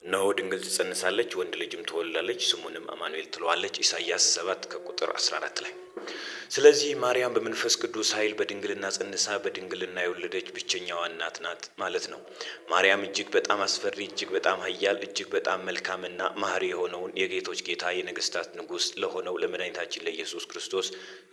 እነሆ ድንግል ትጸንሳለች፣ ወንድ ልጅም ትወልዳለች፣ ስሙንም አማኑኤል ትለዋለች። ኢሳይያስ 7 ከቁጥር 14 ላይ። ስለዚህ ማርያም በመንፈስ ቅዱስ ኃይል በድንግልና ጸንሳ በድንግልና የወለደች ብቸኛዋ እናት ናት ማለት ነው። ማርያም እጅግ በጣም አስፈሪ፣ እጅግ በጣም ኃያል፣ እጅግ በጣም መልካምና መሐሪ የሆነውን የጌቶች ጌታ የነገስታት ንጉሥ ለሆነው ለመድኃኒታችን ለኢየሱስ ክርስቶስ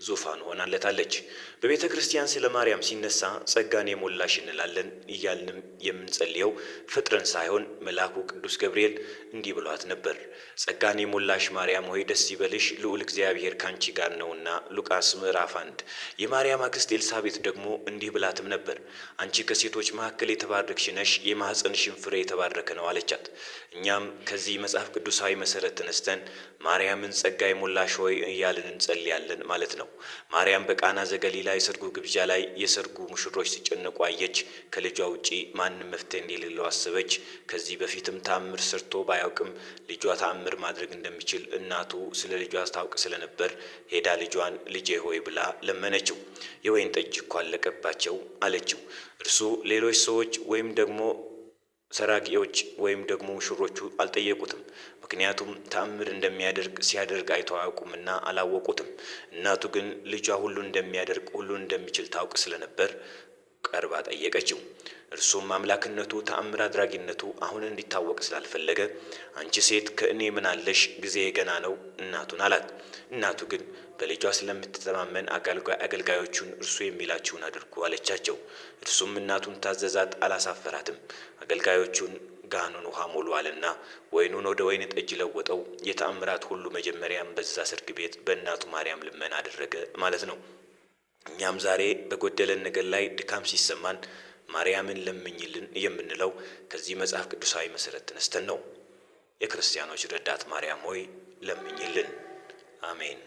ዙፋን ሆናለታለች። በቤተ ክርስቲያን ስለ ማርያም ሲነሳ ጸጋን የሞላሽ እንላለን እያልንም የምንጸልየው ፍጥረን ሳይሆን መልአኩ ቅዱስ ገብርኤል እንዲህ ብሏት ነበር። ጸጋን የሞላሽ ማርያም ሆይ ደስ ይበልሽ፣ ልዑል እግዚአብሔር ካንቺ ጋር ነውና። ሉቃስ ምዕራፍ 1። የማርያም አክስት ኤልሳቤጥ ደግሞ እንዲህ ብላትም ነበር። አንቺ ከሴቶች መካከል የተባረክሽ ነሽ፣ የማኅፀንሽም ፍሬ የተባረከ ነው አለቻት። እኛም ከዚህ መጽሐፍ ቅዱሳዊ መሰረት ተነስተን ማርያምን ጸጋ የሞላሽ ሆይ እያልን እንጸልያለን ማለት ነው። ማርያም በቃና ዘገሊላ የሰርጉ ግብዣ ላይ የሰርጉ ሙሽሮች ሲጨነቁ አየች። ከልጇ ውጪ ማንም መፍትሄ እንደሌለው አሰበች። ከዚህ በፊትም ተአምር ሰርቶ ባያውቅም ልጇ ተአምር ማድረግ እንደሚችል እናቱ ስለ ልጇ ታውቅ ስለነበር ሄዳ ልጇን ልጄ ሆይ ብላ ለመነችው። የወይን ጠጅ እኮ አለቀባቸው አለችው። እርሱ ሌሎች ሰዎች ወይም ደግሞ ሰራቂዎች ወይም ደግሞ ሙሽሮቹ አልጠየቁትም። ምክንያቱም ተአምር እንደሚያደርግ ሲያደርግ አይተው አያውቁምና አላወቁትም። እናቱ ግን ልጇ ሁሉን እንደሚያደርግ ሁሉን እንደሚችል ታውቅ ስለነበር ቀርባ ጠየቀችው። እርሱም አምላክነቱ ተአምር አድራጊነቱ አሁን እንዲታወቅ ስላልፈለገ አንቺ ሴት ከእኔ ምን አለሽ? ጊዜ ገና ነው እናቱን አላት። እናቱ ግን በልጇ ስለምትተማመን አገልጋዮቹን እርሱ የሚላችሁን አድርጉ አለቻቸው። እርሱም እናቱን ታዘዛት፣ አላሳፈራትም። አገልጋዮቹን ጋኑን ውሃ ሞሉ አለና ወይኑን ወደ ወይን ጠጅ ለወጠው። የተአምራት ሁሉ መጀመሪያም በዛ ሰርግ ቤት በእናቱ ማርያም ልመና አደረገ ማለት ነው። እኛም ዛሬ በጎደለን ነገር ላይ ድካም ሲሰማን ማርያምን ለምኝልን የምንለው ከዚህ መጽሐፍ ቅዱሳዊ መሰረት ተነስተን ነው። የክርስቲያኖች ረዳት ማርያም ሆይ ለምኝልን። አሜን።